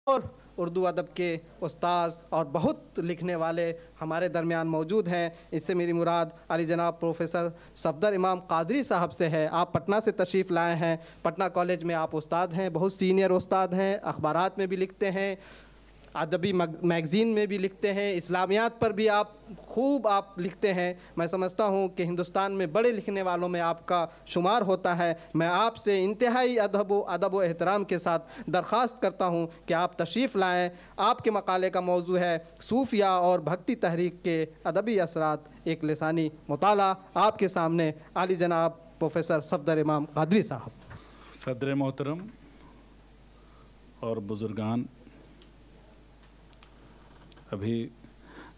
اور اردو ادب کے استاذ اور بہت لکھنے والے ہمارے درمیان موجود ہیں۔ اس سے میری مراد علی جناب پروفیسر صفدر امام قادری صاحب سے ہے۔ آپ پٹنہ سے تشریف لائے ہیں۔ پٹنہ کالج میں آپ استاد ہیں، بہت سینئر استاد ہیں، اخبارات میں بھی لکھتے ہیں، ادبی میگزین میں بھی لکھتے ہیں، اسلامیات پر بھی خوب آپ لکھتے ہیں۔ میں سمجھتا ہوں کہ ہندوستان میں بڑے لکھنے والوں میں آپ کا شمار ہوتا ہے۔ میں آپ سے انتہائی ادب و احترام کے ساتھ درخواست کرتا ہوں کہ آپ تشریف لائیں۔ آپ کے مقالے کا موضوع ہے صوفیہ اور بھکتی تحریک کے ادبی اثرات، ایک لسانی مطالعہ۔ آپ کے سامنے عالی جناب پروفیسر صفدر امام قادری صاحب۔ صدر محترم اور بزرگان، ابھی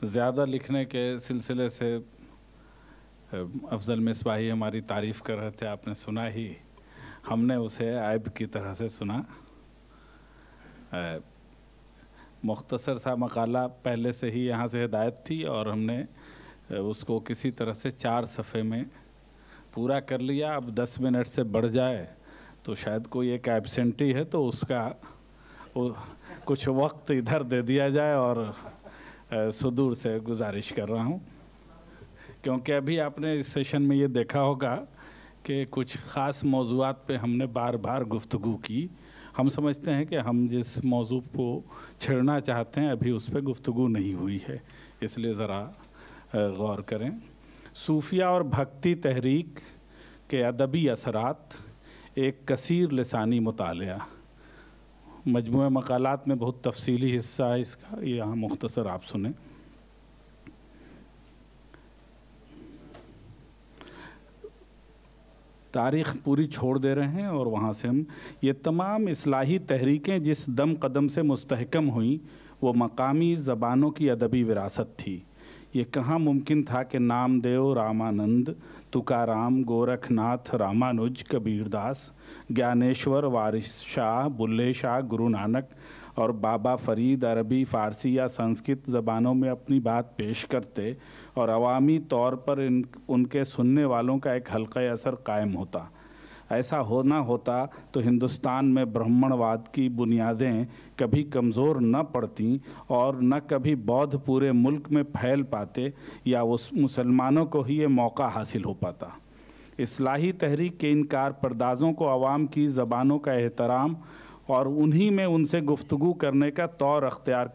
زیادہ لکھنے کے سلسلے سے افضل مصباحی ہماری تعریف کر رہے تھے، آپ نے سنا ہی، ہم نے اسے عیب کی طرح سے سنا۔ مختصر سا مقالہ پہلے سے ہی یہاں سے ہدایت تھی اور ہم نے اس کو کسی طرح سے 4 صفحے میں پورا کر لیا۔ اب 10 منٹ سے بڑھ جائے تو شاید کوئی ایک ایبسنٹی ہے تو اس کا کچھ وقت ادھر دے دیا جائے، اور صدور سے گزارش کر رہا ہوں، کیونکہ ابھی آپ نے اس سیشن میں یہ دیکھا ہوگا کہ کچھ خاص موضوعات پہ ہم نے بار بار گفتگو کی۔ ہم سمجھتے ہیں کہ ہم جس موضوع کو چھیڑنا چاہتے ہیں ابھی اس پہ گفتگو نہیں ہوئی ہے، اس لیے ذرا غور کریں۔ صوفیہ اور بھکتی تحریک کے ادبی اثرات، ایک کثیر لسانی مطالعہ۔ مجموعہ مقالات میں بہت تفصیلی حصہ ہے اس کا، یہاں مختصر آپ سنیں۔ تاریخ پوری چھوڑ دے رہے ہیں اور وہاں سے ہم یہ تمام اصلاحی تحریکیں جس دم قدم سے مستحکم ہوئیں وہ مقامی زبانوں کی ادبی وراثت تھی۔ یہ کہاں ممکن تھا کہ نام دیو، رامانند، تکارام، گورکھ ناتھ، رامانج، کبیر داس، گیانیشور، وارث شاہ، بلے شاہ، گرو نانک اور بابا فرید عربی، فارسی یا سنسکرت زبانوں میں اپنی بات پیش کرتے اور عوامی طور پر ان کے سننے والوں کا ایک حلقہ اثر قائم ہوتا۔ ایسا ہوتا تو ہندوستان میں برہمن واد کی بنیادیں کبھی کمزور نہ پڑتیں اور نہ کبھی بودھ پورے ملک میں پھیل پاتے یا اس مسلمانوں کو ہی یہ موقع حاصل ہو پاتا۔ اصلاحی تحریک کے ان کار پردازوں کو عوام کی زبانوں کا احترام اور انہی میں ان سے گفتگو کرنے کا طور اختیار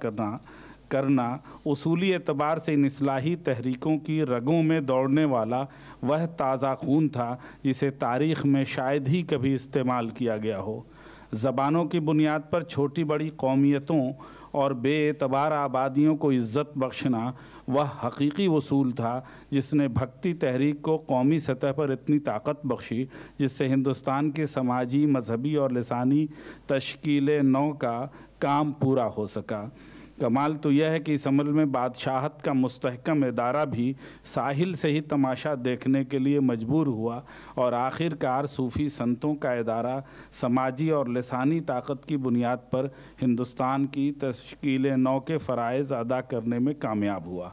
کرنا اصولی اعتبار سے ان اصلاحی تحریکوں کی رگوں میں دوڑنے والا وہ تازہ خون تھا جسے تاریخ میں شاید ہی کبھی استعمال کیا گیا ہو۔ زبانوں کی بنیاد پر چھوٹی بڑی قومیتوں اور بے اعتبار آبادیوں کو عزت بخشنا وہ حقیقی اصول تھا جس نے بھکتی تحریک کو قومی سطح پر اتنی طاقت بخشی جس سے ہندوستان کے سماجی، مذہبی اور لسانی تشکیل نو کا کام پورا ہو سکا۔ کمال تو یہ ہے کہ اس عمل میں بادشاہت کا مستحکم ادارہ بھی ساحل سے ہی تماشا دیکھنے کے لیے مجبور ہوا اور آخر کار صوفی سنتوں کا ادارہ سماجی اور لسانی طاقت کی بنیاد پر ہندوستان کی تشکیل نو کے فرائض ادا کرنے میں کامیاب ہوا۔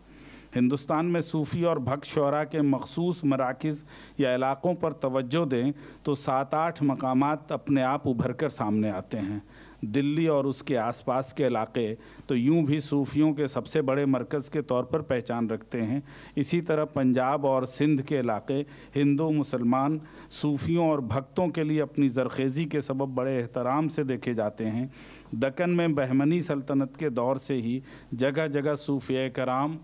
ہندوستان میں صوفی اور بھکت شعراء کے مخصوص مراکز یا علاقوں پر توجہ دیں تو 7-8 مقامات اپنے آپ ابھر کر سامنے آتے ہیں۔ دلی اور اس کے آس پاس کے علاقے تو یوں بھی صوفیوں کے سب سے بڑے مرکز کے طور پر پہچان رکھتے ہیں۔ اسی طرح پنجاب اور سندھ کے علاقے ہندو مسلمان صوفیوں اور بھکتوں کے لیے اپنی زرخیزی کے سبب بڑے احترام سے دیکھے جاتے ہیں۔ دکن میں بہمنی سلطنت کے دور سے ہی جگہ جگہ صوفیہ کرام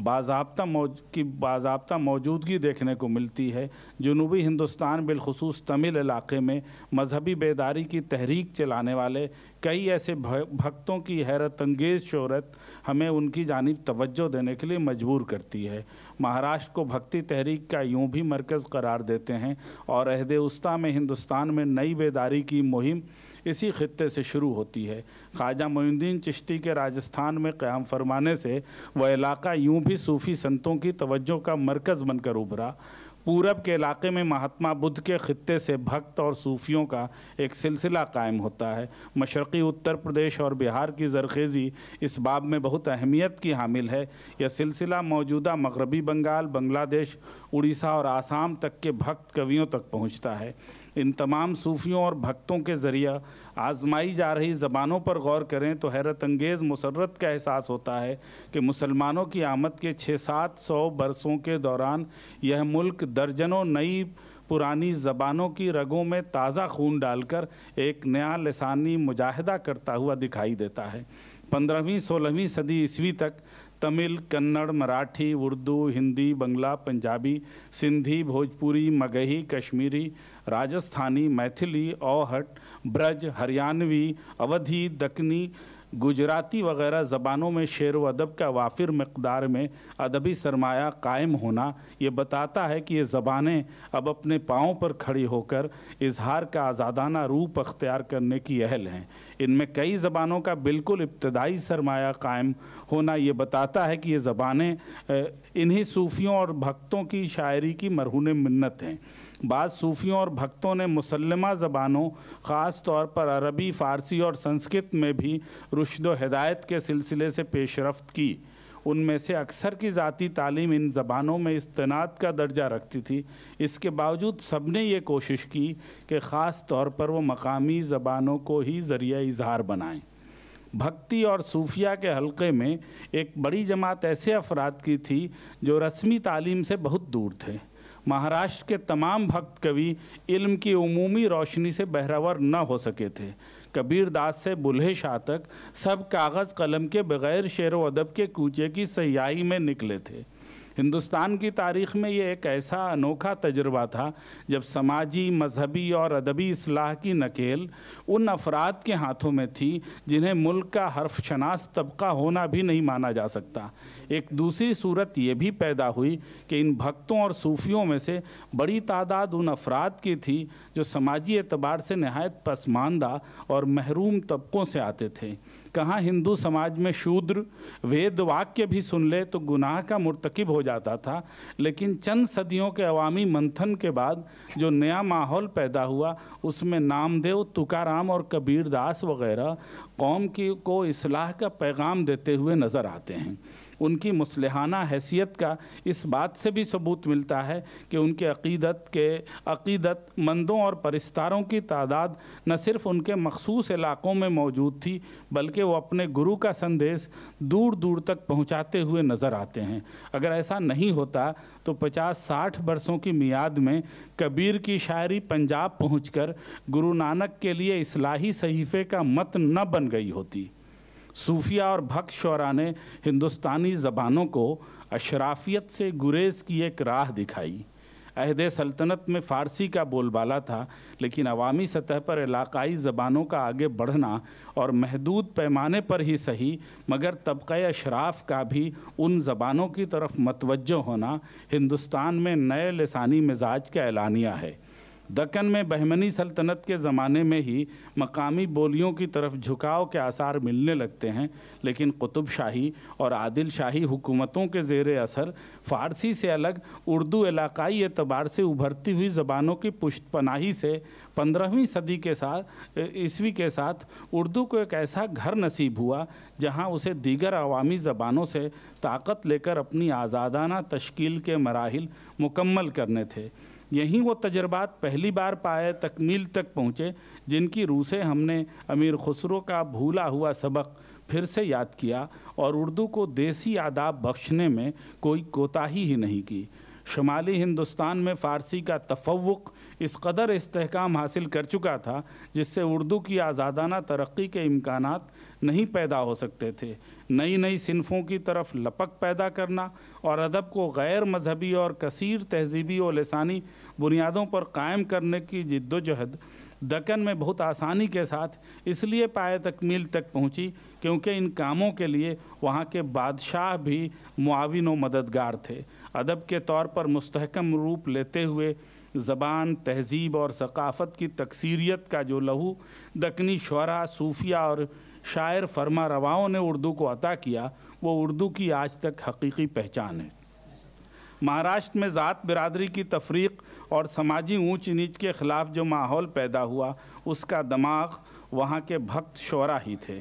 باضابطہ موجودگی دیکھنے کو ملتی ہے۔ جنوبی ہندوستان بالخصوص تمل علاقے میں مذہبی بیداری کی تحریک چلانے والے کئی ایسے بھکتوں کی حیرت انگیز شہرت ہمیں ان کی جانب توجہ دینے کے لیے مجبور کرتی ہے۔ مہاراشٹر کو بھکتی تحریک کا یوں بھی مرکز قرار دیتے ہیں اور عہد وسطیٰ میں ہندوستان میں نئی بیداری کی مہم اسی خطے سے شروع ہوتی ہے۔ خواجہ معین الدین چشتی کے راجستھان میں قیام فرمانے سے وہ علاقہ یوں بھی صوفی سنتوں کی توجہ کا مرکز بن کر ابھرا۔ پورب کے علاقے میں مہاتما بدھ کے خطے سے بھکت اور صوفیوں کا ایک سلسلہ قائم ہوتا ہے۔ مشرقی اتر پردیش اور بہار کی زرخیزی اس باب میں بہت اہمیت کی حامل ہے۔ یہ سلسلہ موجودہ مغربی بنگال، بنگلہ دیش، اڑیسہ اور آسام تک کے بھکت کویوں تک پہنچتا ہے۔ ان تمام صوفیوں اور بھکتوں کے ذریعہ آزمائی جا رہی زبانوں پر غور کریں تو حیرت انگیز مسرت کا احساس ہوتا ہے کہ مسلمانوں کی آمد کے 600-700 برسوں کے دوران یہ ملک درجنوں نئی پرانی زبانوں کی رگوں میں تازہ خون ڈال کر ایک نیا لسانی مجاہدہ کرتا ہوا دکھائی دیتا ہے۔ 15ویں-16ویں صدی عیسوی تک تمل، کنڑ، مراٹھی، اردو، ہندی، بنگلہ، پنجابی، سندھی، بھوجپوری، مگہی، کشمیری، راجستھانی، میتھلی، اوہٹ، برج، ہریانوی، اودھی، دکنی، گجراتی وغیرہ زبانوں میں شعر و ادب کا وافر مقدار میں ادبی سرمایہ قائم ہونا یہ بتاتا ہے کہ یہ زبانیں اب اپنے پاؤں پر کھڑی ہو کر اظہار کا آزادانہ روپ اختیار کرنے کی اہل ہیں۔ ان میں کئی زبانوں کا بالکل ابتدائی سرمایہ قائم ہونا یہ بتاتا ہے کہ یہ زبانیں انہی صوفیوں اور بھکتوں کی شاعری کی مرہون منت ہیں۔ بعض صوفیوں اور بھکتوں نے مسلمہ زبانوں خاص طور پر عربی، فارسی اور سنسکرت میں بھی رشد و ہدایت کے سلسلے سے پیش رفت کی۔ ان میں سے اکثر کی ذاتی تعلیم ان زبانوں میں استناد کا درجہ رکھتی تھی۔ اس کے باوجود سب نے یہ کوشش کی کہ خاص طور پر وہ مقامی زبانوں کو ہی ذریعہ اظہار بنائیں۔ بھکتی اور صوفیہ کے حلقے میں ایک بڑی جماعت ایسے افراد کی تھی جو رسمی تعلیم سے بہت دور تھے۔ مہاراشٹر کے تمام بھکت کوی علم کی عمومی روشنی سے بہرور نہ ہو سکے تھے۔ کبیر داس سے بلھے شاہ تک سب کاغذ قلم کے بغیر شعر و ادب کے کوچے کی سیاہی میں نکلے تھے۔ ہندوستان کی تاریخ میں یہ ایک ایسا انوکھا تجربہ تھا جب سماجی، مذہبی اور ادبی اصلاح کی نکیل ان افراد کے ہاتھوں میں تھی جنہیں ملک کا حرف شناس طبقہ ہونا بھی نہیں مانا جا سکتا۔ ایک دوسری صورت یہ بھی پیدا ہوئی کہ ان بھکتوں اور صوفیوں میں سے بڑی تعداد ان افراد کی تھی جو سماجی اعتبار سے نہایت پسماندہ اور محروم طبقوں سے آتے تھے۔ کہاں ہندو سماج میں شودر وید واکیہ بھی سن لے تو گناہ کا مرتکب ہو جاتا تھا، لیکن چند صدیوں کے عوامی منتھن کے بعد جو نیا ماحول پیدا ہوا اس میں نامدیو، تکارام اور کبیر داس وغیرہ قوم کو اصلاح کا پیغام دیتے ہوئے نظر آتے ہیں۔ ان کی مصلحانہ حیثیت کا اس بات سے بھی ثبوت ملتا ہے کہ ان کے عقیدت مندوں اور پرستاروں کی تعداد نہ صرف ان کے مخصوص علاقوں میں موجود تھی بلکہ وہ اپنے گرو کا سندیش دور دور تک پہنچاتے ہوئے نظر آتے ہیں۔ اگر ایسا نہیں ہوتا تو 50-60 برسوں کی میعاد میں کبیر کی شاعری پنجاب پہنچ کر گرو نانک کے لیے اصلاحی صحیفے کا متن نہ بن گئی ہوتی۔ صوفیہ اور بھکت شعراء نے ہندوستانی زبانوں کو اشرافیت سے گریز کی ایک راہ دکھائی۔ عہد سلطنت میں فارسی کا بول بالا تھا، لیکن عوامی سطح پر علاقائی زبانوں کا آگے بڑھنا اور محدود پیمانے پر ہی صحیح مگر طبقہ اشراف کا بھی ان زبانوں کی طرف متوجہ ہونا ہندوستان میں نئے لسانی مزاج کا اعلانیہ ہے۔ دکن میں بہمنی سلطنت کے زمانے میں ہی مقامی بولیوں کی طرف جھکاؤ کے آثار ملنے لگتے ہیں، لیکن قطب شاہی اور عادل شاہی حکومتوں کے زیر اثر فارسی سے الگ اردو علاقائی اعتبار سے ابھرتی ہوئی زبانوں کی پشت پناہی سے 15ویں صدی کے ساتھ عیسوی کے ساتھ اردو کو ایک ایسا گھر نصیب ہوا جہاں اسے دیگر عوامی زبانوں سے طاقت لے کر اپنی آزادانہ تشکیل کے مراحل مکمل کرنے تھے۔ یہیں وہ تجربات پہلی بار پائے تکمیل تک پہنچے جن کی روح سے ہم نے امیر خسرو کا بھولا ہوا سبق پھر سے یاد کیا اور اردو کو دیسی آداب بخشنے میں کوئی کوتاہی ہی نہیں کی۔ شمالی ہندوستان میں فارسی کا تفوق اس قدر استحکام حاصل کر چکا تھا جس سے اردو کی آزادانہ ترقی کے امکانات نہیں پیدا ہو سکتے تھے۔ نئی نئی صنفوں کی طرف لپک پیدا کرنا اور ادب کو غیر مذہبی اور کثیر تہذیبی و لسانی بنیادوں پر قائم کرنے کی جد و جہد دکن میں بہت آسانی کے ساتھ اس لیے پائے تکمیل تک پہنچی کیونکہ ان کاموں کے لیے وہاں کے بادشاہ بھی معاون و مددگار تھے۔ ادب کے طور پر مستحکم روپ لیتے ہوئے زبان، تہذیب اور ثقافت کی تکثیریت کا جو لہو دکنی شعراء، صوفیہ اور شاعر فرما رواؤں نے اردو کو عطا کیا وہ اردو کی آج تک حقیقی پہچان ہے۔ مہاراشٹر میں ذات برادری کی تفریق اور سماجی اونچ نیچ کے خلاف جو ماحول پیدا ہوا اس کا دماغ وہاں کے بھکت شعراء ہی تھے۔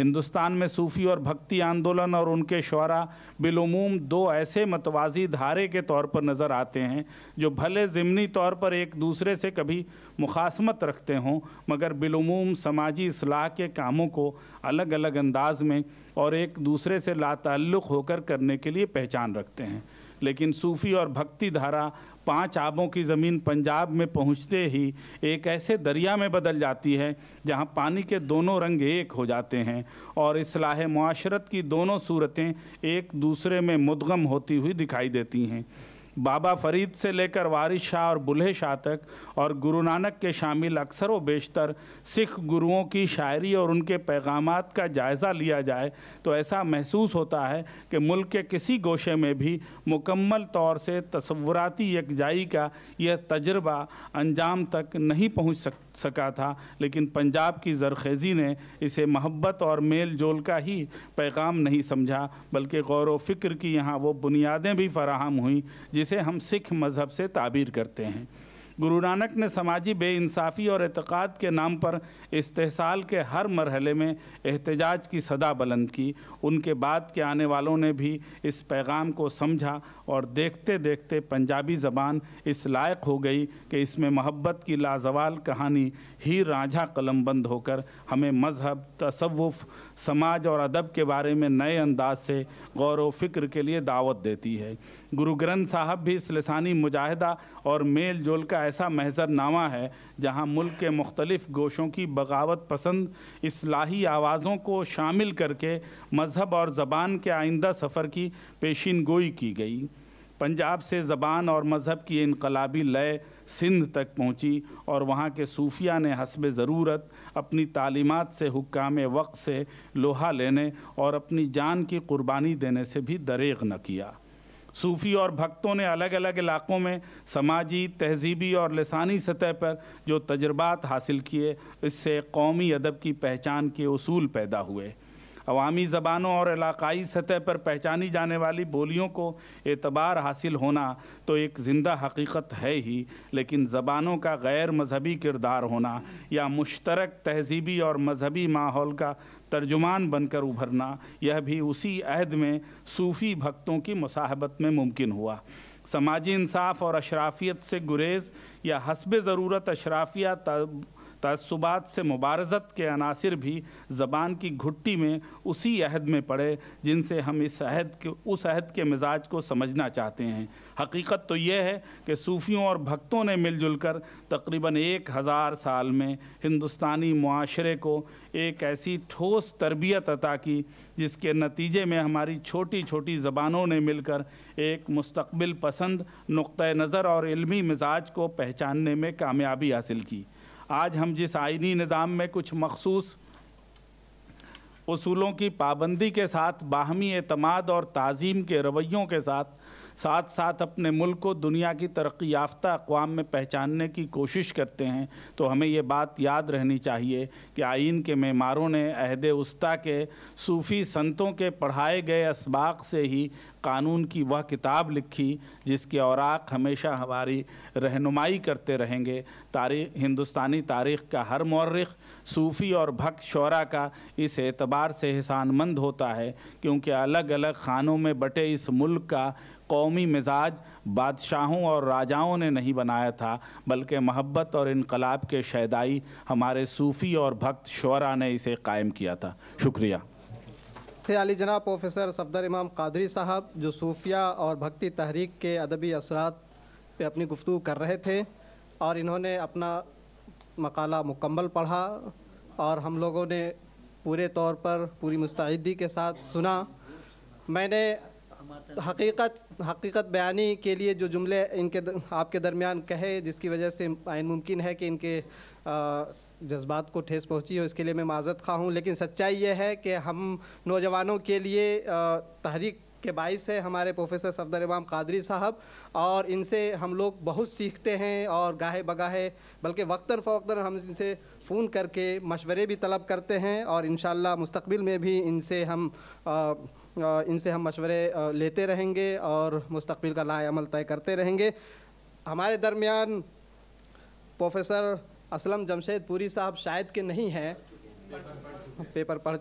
ہندوستان میں صوفی اور بھکتی آندولن اور ان کے شعراء بالعموم دو ایسے متوازی دھارے کے طور پر نظر آتے ہیں جو بھلے ضمنی طور پر ایک دوسرے سے کبھی مخاصمت رکھتے ہوں مگر بالعموم سماجی اصلاح کے کاموں کو الگ الگ انداز میں اور ایک دوسرے سے لاتعلق ہو کر کرنے کے لیے پہچان رکھتے ہیں۔ لیکن صوفی اور بھکتی دھارا 5 آبوں کی زمین پنجاب میں پہنچتے ہی ایک ایسے دریا میں بدل جاتی ہے جہاں پانی کے دونوں رنگ ایک ہو جاتے ہیں اور اصلاح معاشرت کی دونوں صورتیں ایک دوسرے میں مدغم ہوتی ہوئی دکھائی دیتی ہیں۔ بابا فرید سے لے کر وارث شاہ اور بلھے شاہ تک اور گرو نانک کے شامل اکثر و بیشتر سکھ گروؤں کی شاعری اور ان کے پیغامات کا جائزہ لیا جائے تو ایسا محسوس ہوتا ہے کہ ملک کے کسی گوشے میں بھی مکمل طور سے تصوراتی یکجائی کا یہ تجربہ انجام تک نہیں پہنچ سکا تھا، لیکن پنجاب کی زرخیزی نے اسے محبت اور میل جول کا ہی پیغام نہیں سمجھا بلکہ غور و فکر کی یہاں وہ بنیادیں بھی فراہم ہوئیں جسے ہم سکھ مذہب سے تعبیر کرتے ہیں۔ گرو نانک نے سماجی بے انصافی اور اعتقاد کے نام پر استحصال کے ہر مرحلے میں احتجاج کی صدا بلند کی۔ ان کے بعد کے آنے والوں نے بھی اس پیغام کو سمجھا اور دیکھتے دیکھتے پنجابی زبان اس لائق ہو گئی کہ اس میں محبت کی لازوال کہانی ہی رانجھا قلم بند ہو کر ہمیں مذہب، تصوف، سماج اور ادب کے بارے میں نئے انداز سے غور و فکر کے لیے دعوت دیتی ہے۔ گرو گرنتھ صاحب بھی اس لسانی مجاہدہ اور میل جول کا ایسا محضر نامہ ہے جہاں ملک کے مختلف گوشوں کی بغاوت پسند اصلاحی آوازوں کو شامل کر کے مذہب اور زبان کے آئندہ سفر کی پیشین گوئی کی گئی۔ پنجاب سے زبان اور مذہب کی انقلابی لے سندھ تک پہنچی اور وہاں کے صوفیہ نے حسب ضرورت اپنی تعلیمات سے حکام وقت سے لوہا لینے اور اپنی جان کی قربانی دینے سے بھی دریغ نہ کیا۔ صوفی اور بھکتوں نے الگ الگ علاقوں میں سماجی، تہذیبی اور لسانی سطح پر جو تجربات حاصل کیے، اس سے قومی ادب کی پہچان کے اصول پیدا ہوئے۔ عوامی زبانوں اور علاقائی سطح پر پہچانی جانے والی بولیوں کو اعتبار حاصل ہونا تو ایک زندہ حقیقت ہے ہی، لیکن زبانوں کا غیر مذہبی کردار ہونا یا مشترک تہذیبی اور مذہبی ماحول کا ترجمان بن کر ابھرنا، یہ بھی اسی عہد میں صوفی بھکتوں کی مصاحبت میں ممکن ہوا۔ سماجی انصاف اور اشرافیت سے گریز یا حسب ضرورت اشرافیہ تعصبات سے مبارزت کے عناصر بھی زبان کی گھٹی میں اسی عہد میں پڑے جن سے ہم اس عہد کے مزاج کو سمجھنا چاہتے ہیں۔ حقیقت تو یہ ہے کہ صوفیوں اور بھکتوں نے مل جل کر تقریباً 1000 سال میں ہندوستانی معاشرے کو ایک ایسی ٹھوس تربیت عطا کی جس کے نتیجے میں ہماری چھوٹی چھوٹی زبانوں نے مل کر ایک مستقبل پسند نقطہ نظر اور علمی مزاج کو پہچاننے میں کامیابی حاصل کی۔ آج ہم جس آئینی نظام میں کچھ مخصوص اصولوں کی پابندی کے ساتھ باہمی اعتماد اور تعظیم کے رویوں کے ساتھ اپنے ملک کو دنیا کی ترقی یافتہ اقوام میں پہچاننے کی کوشش کرتے ہیں، تو ہمیں یہ بات یاد رہنی چاہیے کہ آئین کے معماروں نے عہد وسطیٰ کے صوفی سنتوں کے پڑھائے گئے اسباق سے ہی قانون کی وہ کتاب لکھی جس کے اوراق ہمیشہ ہماری رہنمائی کرتے رہیں گے۔ ہندوستانی تاریخ کا ہر مورخ صوفی اور بھکت شعراء کا اس اعتبار سے احسان مند ہوتا ہے کیونکہ الگ الگ خانوں میں بٹے اس ملک کا قومی مزاج بادشاہوں اور راجاؤں نے نہیں بنایا تھا، بلکہ محبت اور انقلاب کے شیدائی ہمارے صوفی اور بھکت شعراء نے اسے قائم کیا تھا۔ شکریہ۔ تھے علی جناب پروفیسر صفدر امام قادری صاحب جو صوفیہ اور بھکتی تحریک کے ادبی اثرات پہ اپنی گفتگو کر رہے تھے، اور انہوں نے اپنا مقالہ مکمل پڑھا اور ہم لوگوں نے پورے طور پر پوری مستعدی کے ساتھ سنا۔ میں نے حقیقت بیانی کے لیے جو جملے آپ کے درمیان کہے جس کی وجہ سے ممکن ہے کہ ان کے جذبات کو ٹھیس پہنچی ہو، اس کے لیے میں معذرت خواہ ہوں، لیکن سچائی یہ ہے کہ ہم نوجوانوں کے لیے تحریک کے باعث ہے ہمارے پروفیسر صفدر امام قادری صاحب، اور ان سے ہم لوگ بہت سیکھتے ہیں اور گاہے بگاہے بلکہ وقتاً فوقتاً ہم ان سے فون کر کے مشورے بھی طلب کرتے ہیں، اور انشاءاللہ مستقبل میں بھی ان سے ہم مشورے لیتے رہیں گے اور مستقبل کا لائحہ عمل طے کرتے رہیں گے۔ ہمارے درمیان پروفیسر اسلم جمشید پوری صاحب شاید کہ نہیں ہیں، پیپر پڑھ